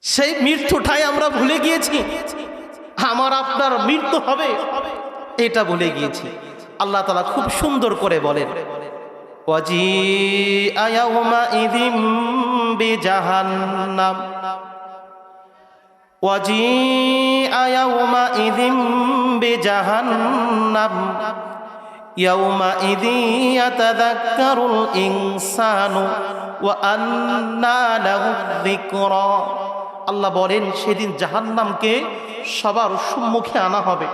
সেই মৃত্যুটাই আমরা ভুলে গিয়েছি। আমার আপনার মৃত্যু হবে এটা ভুলে গিয়েছি। আল্লাহ তাআলা খুব সুন্দর করে বলেন, ওয়াজিআ ইয়াউমাইযিম বিজাহান্নাম ওয়াজিআ ইয়াউমাইযিম বিজাহান্নাম ইয়াউমাইযি ইয়াতাযাক্কারুল ইনসানু ওয়া আন্না লাহু যিকরা। আল্লাহ বলেন সেদিন জাহান্নামকে সবার সম্মুখে আনা হবে।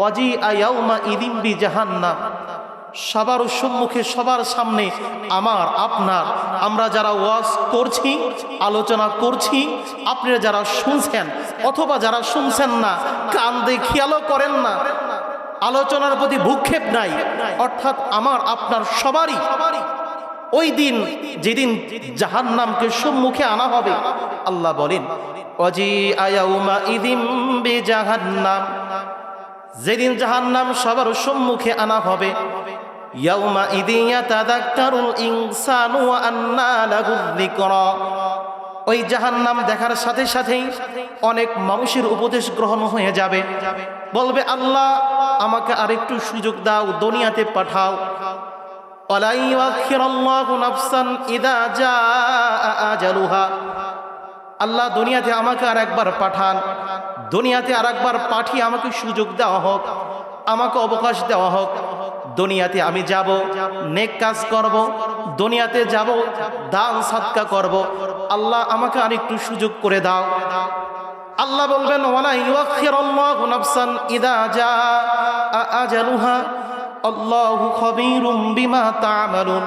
ওয়াজিআ ইয়াউমাইযিম বিজাহান্নাম, সবার সম্মুখে সবার সামনে আমার আপনার, আমরা যারা ওয়াজ করছি আলোচনা করছি, আপনারা যারা শুনছেন অথবা যারা শুনছেন না, কান দিয়ে খেয়ালও করেন না, আলোচনার প্রতি ভূক্ষেপ নাই, অর্থাৎ আমার আপনার সবারই ওই দিন যেদিন জাহান্নামকে সম্মুখে আনা হবে, আল্লাহ বলেন ওয়াজিআ ইয়াউমাইযিম বিজাহান্নাম, যেদিন জাহান্নাম সবার সম্মুখে আনা হবে, ইয়াউমাইযি ইয়াতাযাক্কারুল ইনসানু ওয়া আন্না লাহু যিকরা। ওই জাহান্নাম দেখার সাথে সাথেই অনেক মানুষের উপদেশ গ্রহণ হয়ে যাবে, বলবে আল্লাহ আমাকে আরেকটু সুযোগ দাও, দুনিয়াতে পাঠাও। ওয়ালা ইউআখিরুল্লাহু নাফসান ইযা জাআ আজালুহা, আল্লাহ দুনিয়াতে আমাকে আর একবার পাঠান, দুনিয়াতে আর একবার পাঠিয়ে আমাকে সুযোগ দেওয়া হোক, আমাকে অবকাশ দেওয়া হোক। দুনিয়াতে আমি যাব, নেক কাজ করব, দুনিয়াতে যাব, দান সাদকা করব, আল্লাহ আমাকে আরেকটু সুযোগ করে দাও। আল্লাহ বলবেন ওয়ালা ইউআখিরুল্লাহু নাফসান ইযা জাআ আজালুহা আল্লাহু খাবীরুম বিমা তা'মালুন।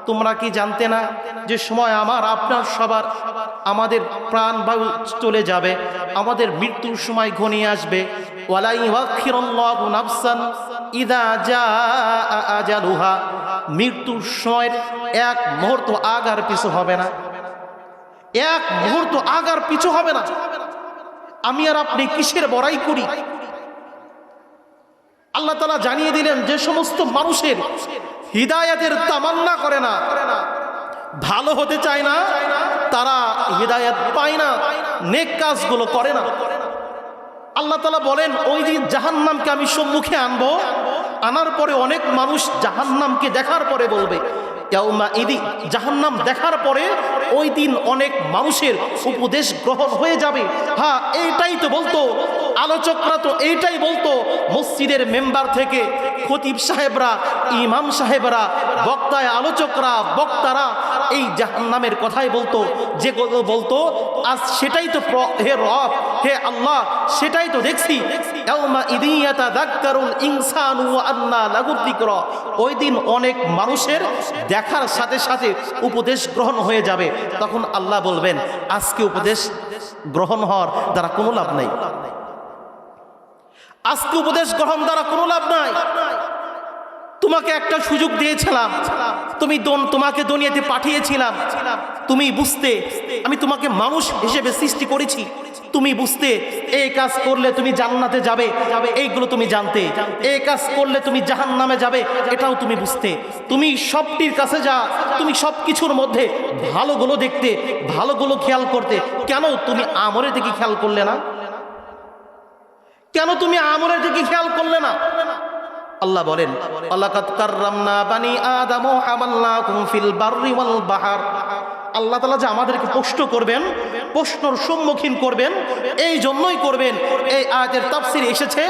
তোমরা কি জানতে না যে সময় আমার আপনার সবার, আমাদের প্রাণ বায়ু চলে যাবে, আমাদের মৃত্যুর সময় ঘনিয়ে আসবে। ওয়ালা ইউআখিরুল্লাহু নাফসান ইযা জাআ আজালুহা, মৃত্যুর সময়ের এক মুহূর্ত আগার পিছু হবে না, এক মুহূর্ত আগার পিছু হবে না। আমি আর আপনি কিসের বড়াই করি? আল্লাহ তাআলা জানিয়ে দিলেন যে সমস্ত মানুষের হিদায়াতের তামান্না করে না, ভালো হতে চায় না, তারা হিদায়াত পায় না, নেক কাজগুলো করে না। আল্লাহ তাআলা বলেন ওই দিন জাহান্নামকে আমি সম্মুখে আনবো, আনার পরে অনেক মানুষ জাহান্নামকে দেখার পরে বলবে, ইয়াউমাইযি, জাহান্নাম দেখার পরে ওই দিন অনেক মানুষের উপদেশ গ্রহণ হয়ে যাবে। হ্যাঁ, এইটাই তো বলতো আলোচকরা, তো এইটাই বলতো মসজিদের মেম্বার থেকে খতিব সাহেবরা, ইমাম সাহেবরা, বক্তায় আলোচকরা, বক্তারা এই জাহান্নামের কথাই বলতো, যেগুলো বলতো আজ সেটাই তো হে রব, হে আল্লাহ, সেটাই তো দেখছি। ইয়াউমাইযি ইয়াতাযাক্কারুল ইনসানু ওয়া আন্না লাহু যিকরা, ওই দিন অনেক মানুষের দেখার সাথে সাথে উপদেশ গ্রহণ হয়ে যাবে। তখন আল্লাহ বলবেন আজকে উপদেশ গ্রহণ হওয়ার দ্বারা কোনো লাভ নাই, আজকে উপদেশ গ্রহণ দ্বারা কোনো লাভ নাই। তোমাকে একটা সুযোগ দিয়েছিলাম, তোমাকে দুনিয়াতে পাঠিয়েছিলাম, তুমি বুঝতে, আমি তোমাকে মানুষ হিসেবে সৃষ্টি করেছি, তুমি বুঝতে এই কাজ করলে তুমি জান্নাতে যাবে, এইগুলো তুমি জানতে, এই কাজ করলে তুমি জাহান্নামে যাবে এটাও তুমি বুঝতে, তুমি সবটির কাছে যা, তুমি সব কিছুর মধ্যে ভালোগুলো দেখতে, ভালোগুলো খেয়াল করতে। কেন তুমি আমলের দিকে খেয়াল করলে না? কেন তুমি আমলের দিকে খেয়াল করলে না? আল্লাহ বলেন ওয়ালাকাদ কাররামনা বানি আদম ওয়া হামালনাকুম ফিল বাররি ওয়াল বাহর। আল্লাহ তাআলা যে আমাদেরকে প্রশ্ন করবেন, প্রশ্নর সম্মুখীন করবেন, এই জন্যই করবেন। এই আয়াতের তাফসীরে এসেছে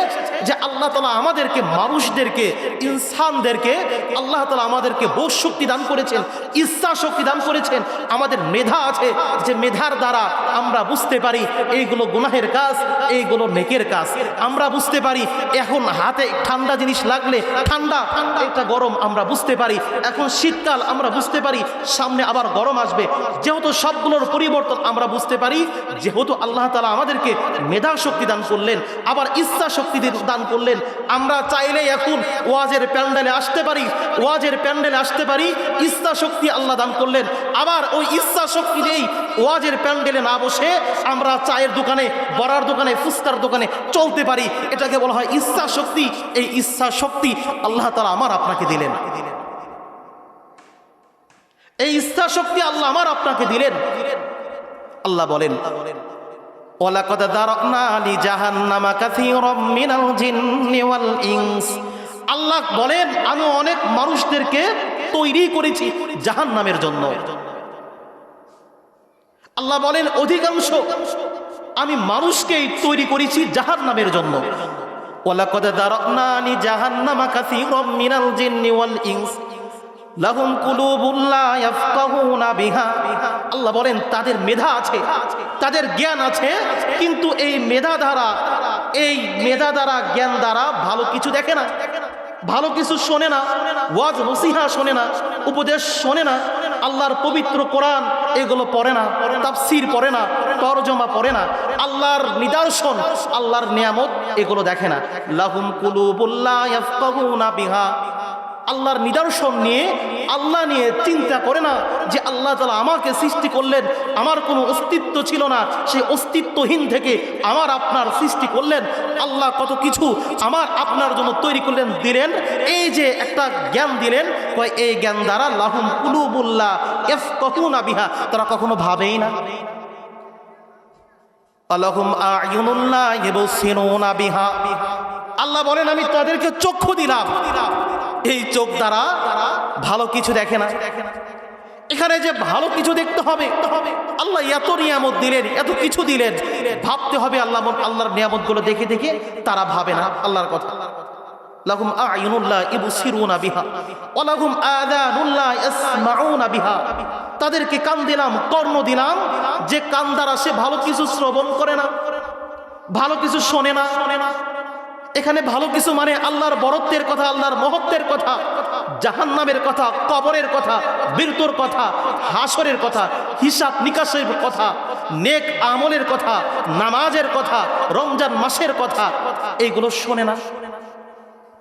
যে আল্লাহ তাআলা আমাদেরকে, মানুষদেরকে, ইনসানদেরকে আল্লাহ তাআলা আমাদেরকে বোধ শক্তি দান করেছেন, ইচ্ছা শক্তি দান করেছেন। আমাদের মেধা আছে, যে মেধার দ্বারা আমরা বুঝতে পারি এইগুলো গুনাহের কাজ, এইগুলো নেকের কাজ। আমরা বুঝতে পারি এখন হাতে ঠান্ডা জিনিস লাগলে ঠান্ডা, এটা গরম আমরা বুঝতে পারি। এখন শীতকাল আমরা বুঝতে পারি সামনে আবার গরম আসবে। যেহেতু সবগুলোর পরিবর্তন আমরা বুঝতে পারি, যেহেতু আল্লাহ তাআলা আমাদেরকে মেধা শক্তি দান করলেন, আবার ইচ্ছা শক্তি দান করলেন, আমরা চাইলেই এখন ওয়াজের প্যান্ডেলে আসতে পারি, ওয়াজের প্যান্ডেলে আসতে পারি, ইচ্ছা শক্তি আল্লাহ দান করলেন। আবার ওই ইচ্ছা শক্তি নেই, ওয়াজের প্যান্ডেলে না বসে আমরা চায়ের দোকানে, বড়ার দোকানে, ফুচকার দোকানে চলতে পারি। এটাকে বলা হয় ইচ্ছা শক্তি। এই ইচ্ছা শক্তি আল্লাহ তাআলা আমার আপনাকে দিলেন, এই ইচ্ছা শক্তি আল্লাহ আমার আপনাকে দিলেন। আল্লাহ বলেন ওয়ালাকাদ যারানা লিজাহান্নামা কাসীরাম মিনাল জিন্নি ওয়াল ইনস। আল্লাহ বলেন আমি অনেক মানুষদেরকে তৈরি করেছি জাহান্নামের জন্য। আল্লাহ বলেন অধিকাংশ আমি মানুষকেই তৈরি করেছি জাহান্নামের জন্য। ওয়ালাকাদ যারানা লিজাহান্নামা কাসীরাম মিনাল জিন্নি ওয়াল ইনস লাহুম কুলুবুন লা ইয়াফকাহুনা বিহা। আল্লাহ বলেন তাদের মেধা আছে, তাদের জ্ঞান আছে, কিন্তু এই মেধা দ্বারা জ্ঞান দ্বারা ভালো কিছু দেখে না, ভালো কিছু শোনে না, ওয়াজ নসিহা শোনে না, উপদেশ শোনে না, আল্লাহর পবিত্র কোরআন এগুলো পড়ে না, তাফসীর পড়ে না, তরজমা পড়ে না, আল্লাহর নিদর্শন, আল্লাহর নিয়ামত এগুলো দেখে না। লাহুম কুলুবুন লা ইয়াফকাহুনা বিহা। আল্লাহর নিদর্শন নিয়ে, আল্লাহ নিয়ে চিন্তা করে না যে আল্লাহ তাআলা আমাকে সৃষ্টি করলেন, আমার কোনো অস্তিত্ব ছিল না, সেই অস্তিত্বহীন থেকে আমার আপনার সৃষ্টি করলেন, আল্লাহ কত কিছু আমার আপনার জন্য তৈরি করলেন, দিলেন, এই যে একটা জ্ঞান দিলেন, এই জ্ঞান দ্বারা লাহুম কুলুবুন লা ইয়াফকাহুনা বিহা, তারা কখনো ভাবেই না। লাহুম আ'য়ুনুন লা ইউবসিরুনা বিহা। আল্লাহ বলেন আমি তাদেরকে চক্ষু দিলাম, এই চোখ দ্বারা ভালো কিছু দেখে না। এখানে যে ভালো কিছু দেখতে হবে, আল্লাহ এত নিয়ামত দিলেন, এত কিছু দিলেন, ভাবতে হবে আল্লাহর নিয়ামতগুলো দেখে দেখে তারা ভাবে না আল্লাহর কথা। লাহুম আ'য়ুনুন লা ইউবসিরুনা বিহা ওয়া লাহুম আযানুন লা ইয়াসমাউনা বিহা। তাদেরকে কান দিলাম, কর্ণ দিলাম, যে কান দ্বারা সে ভালো কিছু শ্রবণ করে না, ভালো কিছু শোনে না। এখানে ভালো কিছু মানে আল্লাহর বরত্বের কথা, আল্লাহর মহত্বের কথা, জাহান্নামের কথা, কবরের কথা, মৃত্যুর কথা, হাসরের কথা, হিসাব নিকাশের কথা, নেক আমলের কথা, নামাজের কথা, রমজান মাসের কথা, এইগুলো শোনে না।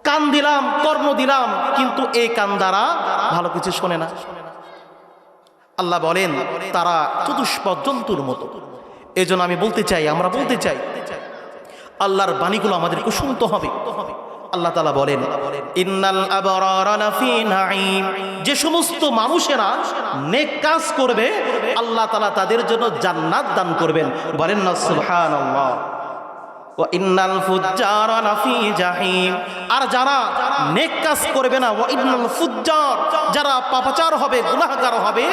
কান দিলাম, কর্ণ দিলাম, কিন্তু এই কান দ্বারা ভালো কিছু শোনে না। আল্লাহ বলেন তারা চতুষ্পদ জন্তুর মতো। এজন্য আমি বলতে চাই, আমরা বলতে চাই আল্লাহর বাণীগুলো আমাদেরকে শুনতে হবে। আল্লাহ তাআলা বলেন ইন্নাল আবরারা লাফি নাঈম। যে সমস্ত মানুষেরা নেক কাজ করবে আল্লাহ তাআলা তাদের জন্য জান্নাত দান করবেন। বলেন না সুবহানাল্লাহ। ওয়া ইন্নাল ফুজ্জারা লাফি জাহিম। আর যারা নেক কাজ করবে না, ওয়া ইন্নাল ফুজ্জার, যারা পাপাচার হবে, গুনাহগার হবে,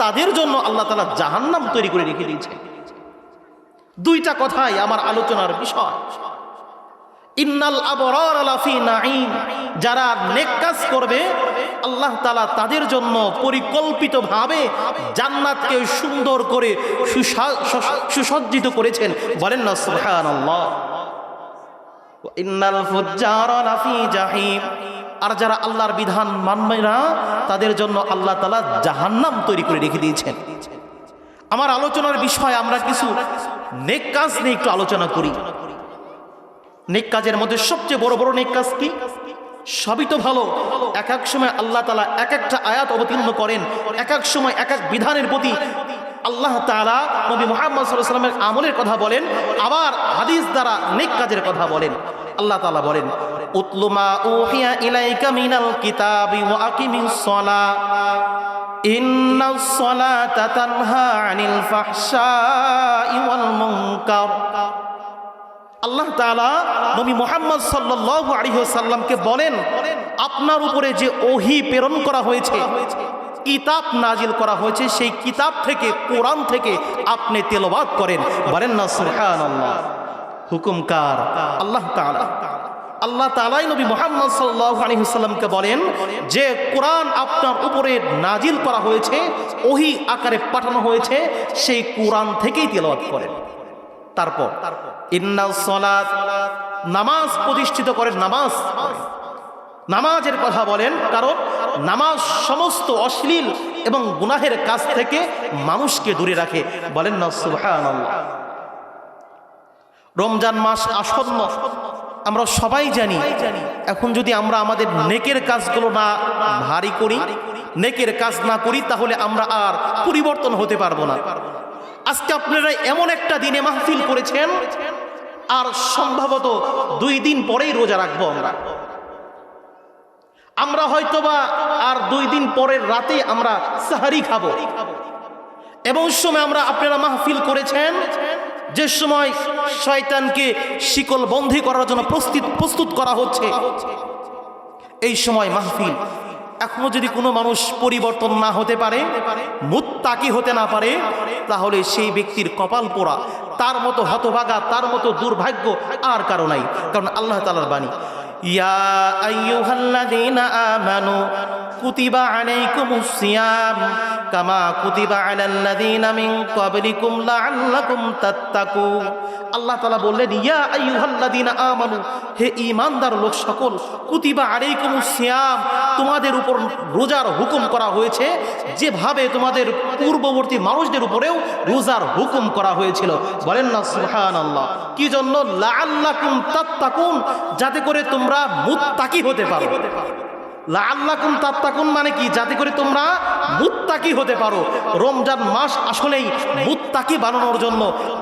তাদের জন্য আল্লাহ তাআলা জাহান্নাম তৈরি করে রেখে দিয়েছেন। দুইটা কথাই আমার আলোচনার বিষয়। ইন্নাল আবরারা লাফি নাঈম, যারা নেক কাজ করবে আল্লাহ তাআলা তাদের জন্য পরিকল্পিতভাবে জান্নাতকে সুন্দর করে সুসজ্জিত করেছেন। বলেন না সুবহানাল্লাহ। ওয়া ইন্নাল ফুজ্জারা লাফি জাহিম। আর যারা আল্লাহর বিধান মানবে না তাদের জন্য আল্লাহ তাআলা জাহান্নাম তৈরি করে রেখে দিয়েছেন। আমার আলোচনার বিষয় আমরা কিছু নেক কাজ নিয়ে একটু আলোচনা করি। নেক কাজের মধ্যে সবচেয়ে বড় বড় নেক কাজ কি? সবই তো ভালো। এক এক সময় আল্লাহ তাআলা এক একটা আয়াত অবতীর্ণ করেন, এক এক সময় এক এক বিধানের প্রতি আল্লাহ তাআলা নবী মুহাম্মদ সাল্লাল্লাহু আলাইহি ওয়াসাল্লামের আমলের কথা বলেন, আবার হাদিস দ্বারা নেক কাজের কথা বলেন। আল্লাহ তাআলা বলেন উতলু মা উহিয়া ইলাইকা মিনাল কিতাবি ওয়া আকিমিস সালাহ ইন্নাস সালাতা তানহা আনিল ফাহশাই ওয়াল মুনকার। আল্লাহ তাআলা নবী মুহাম্মদ সাল্লাল্লাহু আলাইহি ওয়াসাল্লামকে বলেন আপনার উপরে যে ওহী প্রেরণ করা হয়েছে, কিতাব নাজিল করা হয়েছে, সেই কিতাব থেকে, কোরআন থেকে আপনি তেলাওয়াত করেন। বলেন না সুবহানাল্লাহ। হুকুম কার? আল্লাহ তাআলা। আল্লাহ তাআলাই নবী মুহাম্মদ সাল্লাল্লাহু আলাইহি ওয়াসাল্লামকে বলেন যে কোরআন আপনার উপরে নাজিল করা হয়েছে, ওহী আকারে পাঠানো হয়েছে, সেই কোরআন থেকেই তেলাওয়াত করেন। তারপর ইন্নাস সালাত, নামাজ প্রতিষ্ঠিত করেন, নামাজের কথা বলেন, কারণ নামাজ সমস্ত অশ্লীল এবং গুনাহের কাজ থেকে মানুষকে দূরে রাখে। বলেন না সুবহানাল্লাহ। রমজান মাস আসন্ন, আমরা সবাই জানি। এখন যদি আমরা আমাদের নেকের কাজগুলো না ভারী করি, নেকের কাজ না করি, তাহলে আমরা আর পরিবর্তন হতে পারবো না। আজকে আপনারা এমন একটা দিনে মাহফিল করেছেন, আর সম্ভবত 2 দিন পরেই রোজা রাখবো আমরা হয়তোবা আর 2 দিন পরের রাতে আমরা সাহারি খাবো। এবং সময় আপনারা মাহফিল করেছেন যে সময় শয়তানকে শিকল বন্ধী করার জন্য প্রস্তুত করা হচ্ছে, এই সময় মাহফিল এখনো যদি কোনো মানুষ পরিবর্তন না হতে পারে, মুত্তাকি হতে না পারে, তাহলে সেই ব্যক্তির কপাল পোড়া, তার মতো হতভাগা, তার মতো দুর্ভাগ্য আর কারো নাই। কারণ আল্লাহ তাআলার বাণী, ইয়া আইয়ুহাল্লাযীনা আমানু কুতিবা আলাইকুমুস সিয়াম কামা কুতিবা আলাল্লাযীনা মিন ক্বাবলিকুম লাআল্লাকুম তাত্তাকুন। আল্লাহ তাআলা বললেন, ইয়া আইয়ুহাল্লাযীনা আমানু, হে ঈমানদার লোক সকল, কুতিবা আলাইকুমুস সিয়াম, তোমাদের উপর রোজার হুকুম করা হয়েছে যেভাবে তোমাদের পূর্ববর্তী মানুষদের উপরেও রোজার হুকুম করা হয়েছিল। বলেন না সুবহানাল্লাহ। কি জন্য? লাআল্লাকুম তাত্তাকুন, যাতে করে তোমরা মুত্তাকি হতে পারো। লাআল্লাকুম তাত্তাকুন মানে কি? যাতে করে তোমরা মুত্তাকি হতে পারো। রমজান মাস আসলেই মুত্তাকি বানানোর জন্য,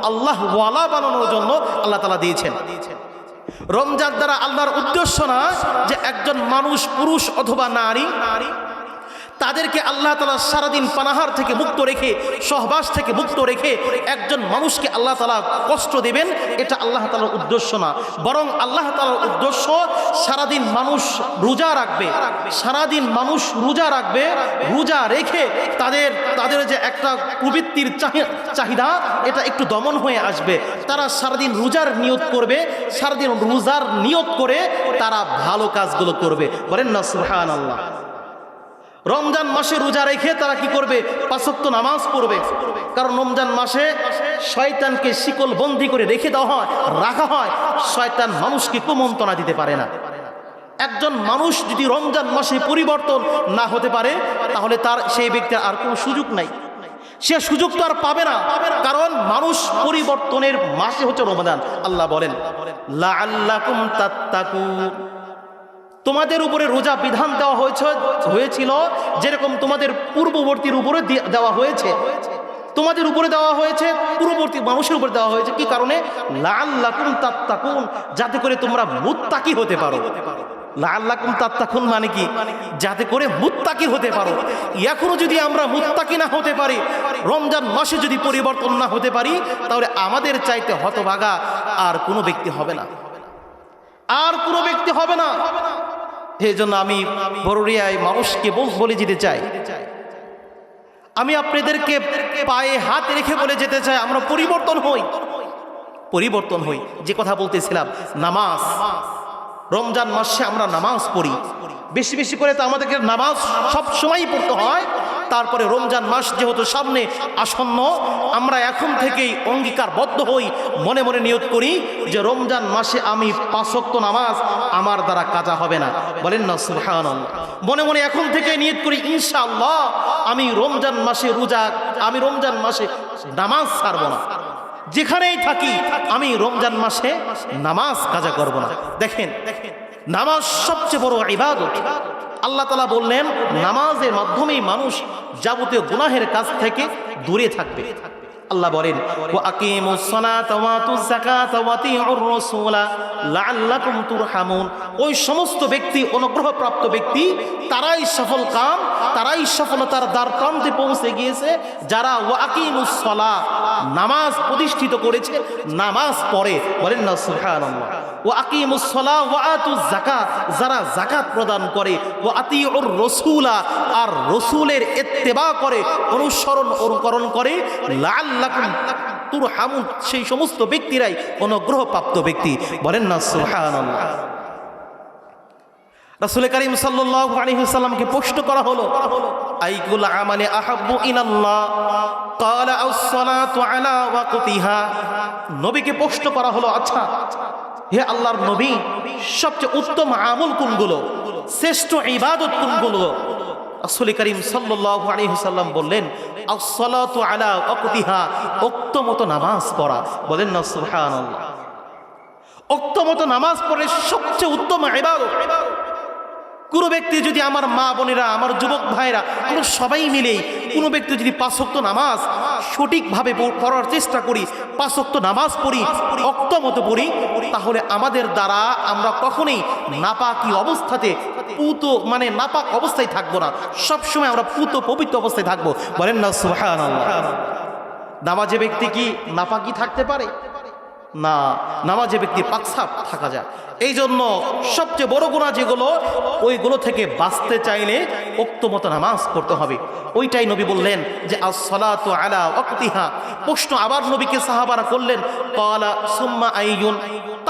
আল্লাহ ওয়ালা বানানোর জন্য আল্লাহ তাআলা দিয়েছেন। রমজান দ্বারা আল্লাহর উদ্দেশ্য না যে একজন মানুষ, পুরুষ অথবা নারী, তাদেরকে আল্লাহ তাআলা সারাদিন পানাহার থেকে মুক্ত রেখে, সহবাস থেকে মুক্ত রেখে একজন মানুষকে আল্লাহ তাআলা কষ্ট দেবেন, এটা আল্লাহ তাআলার উদ্দেশ্য না। বরং আল্লাহ তাআলার উদ্দেশ্য সারাদিন মানুষ রোজা রাখবে, সারাদিন মানুষ রোজা রাখবে, রোজা রেখে তাদের যে একটা প্রবৃত্তির চাহিদা, এটা একটু দমন হয়ে আসবে। তারা সারাদিন রোজার নিয়ত করবে, সারাদিন রোজার নিয়ত করে তারা ভালো কাজগুলো করবে। বলেন না সুবহানাল্লাহ। রমজান মাসে রোজা রেখে তারা কি করবে? 5 ওয়াক্ত নামাজ পড়বে। কারণ রমজান মাসে শয়তানকে শিকল বন্দি করে রাখা হয়। শয়তান মানুষকে কুমন্ত্রণা দিতে পারে না। একজন মানুষ যদি রমজান মাসে পরিবর্তন না হতে পারে, তাহলে সেই ব্যক্তির আর কোনো সুযোগ নাই, সে সুযোগ তো আর পাবে না। কারণ মানুষ পরিবর্তনের মাসে হচ্ছে রমজান। আল্লাহ বলেন, লাআল্লাকুম তাত্তাকুন, তোমাদের উপরে রোজা বিধান দেওয়া হয়েছিল যেরকম তোমাদের পূর্ববর্তীর উপরে দেওয়া হয়েছে, তোমাদের উপরে দেওয়া হয়েছে, পূর্ববর্তী মানুষের উপরে দেওয়া হয়েছে। কি কারণে? লাআল্লাকুম তাত্তাকুন, যাতে করে তোমরা মুত্তাকি হতে পারো। লাআল্লাকুম তাত্তাকুন মানে কি? যাতে করে মুত্তাকি হতে পারো। এখনো যদি আমরা মুত্তাকি না হতে পারি, রমজান মাসে যদি পরিবর্তন না হতে পারি, তাহলে আমাদের চাইতে হতভাগা আর কোনো ব্যক্তি হবে না, আর কোনো ব্যক্তি হবে না। এই জন্য আমি বড়রিয়ায় মানুষকে বলে যেতে চাই, আমি আপনাদেরকে পায়ে হাত রেখে বলে যেতে চাই, আমরা পরিবর্তন হই। যে কথা বলতেছিলাম, নামাজ, রমজান মাসে আমরা নামাজ পড়ি বেশি বেশি করে, তো আমাদেরকে নামাজ সব সময় পড়তে হয়। তারপরে রমজান মাস যেহেতু সামনে আসন্ন, আমরা এখন থেকেই অঙ্গীকারবদ্ধ হই, মনে মনে নিয়ত করি যে রমজান মাসে আমি 5 ওয়াক্ত নামাজ আমার দ্বারা কাজা হবে না। বলেন না সুবহানাল্লাহ। মনে মনে এখন থেকে নিয়ত করি, ইনশাআল্লাহ আমি রমজান মাসে নামাজ ছাড়ব না, যেখানেই থাকি আমি রমজান মাসে নামাজ কাজা করব না। দেখেন, নামাজ সবচেয়ে বড় ইবাদত। আল্লাহ তাআলা বললেন, নামাজের মাধ্যমেই মানুষ যাবতীয় গুনাহের কাছ থেকে দূরে থাকবে। আল্লাহ বলেন, ওয়া আকিমুস সালাতা ওয়া আতুজ যাকাতা ওয়া আতিউর রাসূলা লাআল্লাকুম তুরহামুন। ওই সমস্ত ব্যক্তি, অনুগ্রহপ্রাপ্ত ব্যক্তি, তারাই সফল কাম, তারাই সফলতার দ্বার প্রান্তে পৌঁছে গিয়েছে যারা ওয়া আকিমুস সালাত, নামাজ প্রতিষ্ঠিত করেছে, নামাজ পড়ে। বলেন না সুবহানাল্লাহ। ওয়া আকিমুস সালাত ওয়া আতুজ যাকাত, যারা যাকাত প্রদান করে, ওয়া আতিউর রাসূলা, আর রাসূলের ইত্তেবা করে, অনুকরণ করে, লাআল্লাকুম তুরহামুন, সেই সমস্ত ব্যক্তিরাই অনুগ্রহপ্রাপ্ত ব্যক্তি। বলেন না সুবহানাল্লাহ। রাসূল কারীম সাল্লাল্লাহু আলাইহি ওয়াসাল্লামকে প্রশ্ন করা হলো, আইকুল আমালি আহাব্বু ইলাল্লাহ? ক্বালা আস-সালাতু আলা ওয়াক্তিহা। নবীকে প্রশ্ন করা হলো, আচ্ছা হে আল্লাহর নবী, সবচেয়ে উত্তম আমল কোনগুলো, শ্রেষ্ঠ ইবাদত কোনগুলো? রাসূল কারীম সাল্লাল্লাহু আলাইহি ওয়াসাল্লাম বললেন, আস-সালাতু আলা ওয়াক্তিহা, ওক্তমতো নামাজ পড়া। বলেন না সুবহানাল্লাহ। ওক্তমতো নামাজ পড়ে সবচেয়ে উত্তম ইবাদত। কোনো ব্যক্তি যদি, আমার মা বোনেরা, আমার যুবক ভাইরা, আমরা সবাই মিলেই কোনো ব্যক্তি যদি 5 ওয়াক্ত নামাজ সঠিকভাবে পড়ার চেষ্টা করি, 5 ওয়াক্ত নামাজ পড়ি, ওক্ত মতো পড়ি, তাহলে আমাদের দ্বারা আমরা কখনোই নাপাকি অবস্থাতে পুত মানে নাপাক অবস্থায় থাকবো না, সবসময় আমরা পুত পবিত্র অবস্থায় থাকবো। বলেন না সুবহানাল্লাহ। নামাজে ব্যক্তি কি নাপাকি থাকতে পারে না, নামাজে ব্যক্তি পাকসাপ থাকা যায়। এই জন্য সবচেয়ে বড় গুনাহ যেগুলো, ওইগুলো থেকে বাঁচতে চাইলে ওক্তমত নামাজ পড়তে হবে। ওইটাই নবী বললেন যে as-salatu ala ওয়াক্তিহা। প্রশ্ন আবার নবীকে সাহাবারা করলেন, ক্বালা সুম্মা আইয়ুন,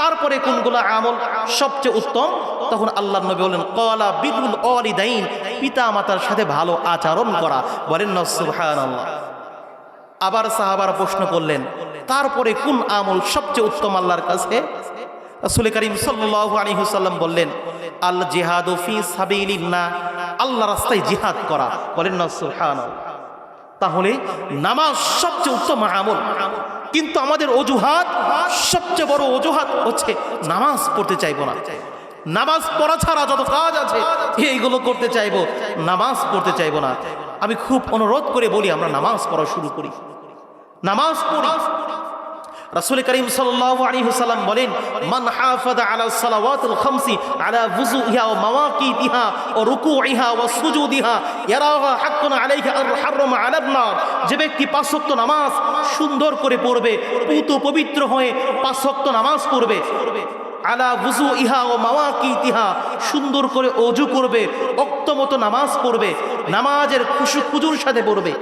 তারপরে কোনগুলো আমল সবচেয়ে উত্তম? তখন আল্লাহর নবী বললেন ক্বালা বিরুল ওয়ালিদাইন, পিতা মাতার সাথে ভালো আচরণ করা। বলেন না সুবহানাল্লাহ। আবার সাহাবারা প্রশ্ন করলেন, তারপরে কোন আমল সবচেয়ে উত্তম আল্লাহর কাছে? রাসূল করিম সাল্লাল্লাহু আলাইহি ওয়াসাল্লাম বললেন আল জিহাদু ফি সাবিলিল্লাহ, আল্লাহর রাস্তায় জিহাদ করা। বলেন না সুবহানাল্লাহ। তাহলে নামাজ সবচেয়ে উত্তম আমল, কিন্তু আমাদের অজুহাত, সবচেয়ে বড় অজুহাত হচ্ছে নামাজ পড়তে চাইবো না। নামাজ পড়া ছাড়া যত কাজ আছে এইগুলো করতে চাইবো, নামাজ পড়তে চাইবো না। আমি খুব অনুরোধ করে বলি আমরা নামাজ পড়া শুরু করি, নামাজ পড়ি। রাসূল করিম সাল্লাল্লাহু আলাইহি ওয়াসাল্লাম বলেন মান হাফাযা আলা সালাওয়াতিল খামসি আলা wuzu'iha ওয়া মাওয়াকিতিহা ওয়া রুকু'iহা ওয়া সুজুদিহা ইয়ারাহা হাক্কুন আলাইহি আর হারামা আলান নার। যে ব্যক্তি পাঁচ ওয়াক্ত নামাজ সুন্দর করে পড়বে, পুত পবিত্র হয়ে পাঁচ ওয়াক্ত নামাজ পড়বে, আলা wuzu'iha ওয়া মাওয়াকিতিহা, সুন্দর করে ওযু করবে, ওক্তমত নামাজ পড়বে, নামাজের খুশুর সাথে পড়বে,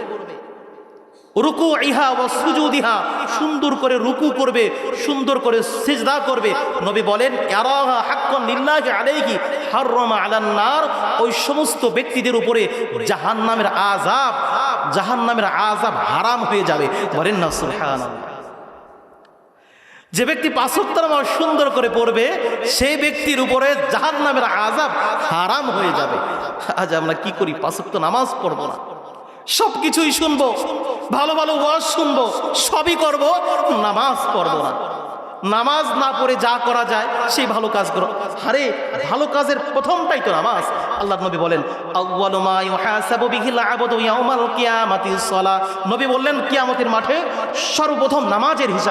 রুকুইহা ওয়া সুজুদিহা, সুন্দর করে রুকু করবে, সুন্দর করে সিজদা করবে। নবী বলেন ইয়ারাহা হাক্কান লিল্লাহি আলাইহি হারামা আলান নার, ওই সমস্ত ব্যক্তিদের উপরে জাহান্নামের আযাব হারাম হয়ে যাবে। বলেন না সুবহানাল্লাহ। যে ব্যক্তি পাঁচ ওয়াক্ত নামাজ সুন্দর করে পড়বে, সেই ব্যক্তির উপরে জাহান্নামের আযাব হারাম হয়ে যাবে। আজ আমরা কি করি? পাঁচ ওয়াক্ত নামাজ পড়বো না, সব কিছুই শুনবো, ভালো ভালো ওয়াজ শুনবো, সবই করব, নামাজ পড়বো না। নামাজ না পড়ে যা করা যায় সেই ভালো কাজ করো। আরে ভালো কাজের প্রথমটাই তো নামাজ। আল্লাহর নবী বলেন আউয়ালু মা ইউহাসাবু বিহিল আবদু ইয়াউমাল কিয়ামাতিস সালাহ। নবী বললেন কিয়ামতের মাঠে সর্বপ্রথম নামাজের হিসাব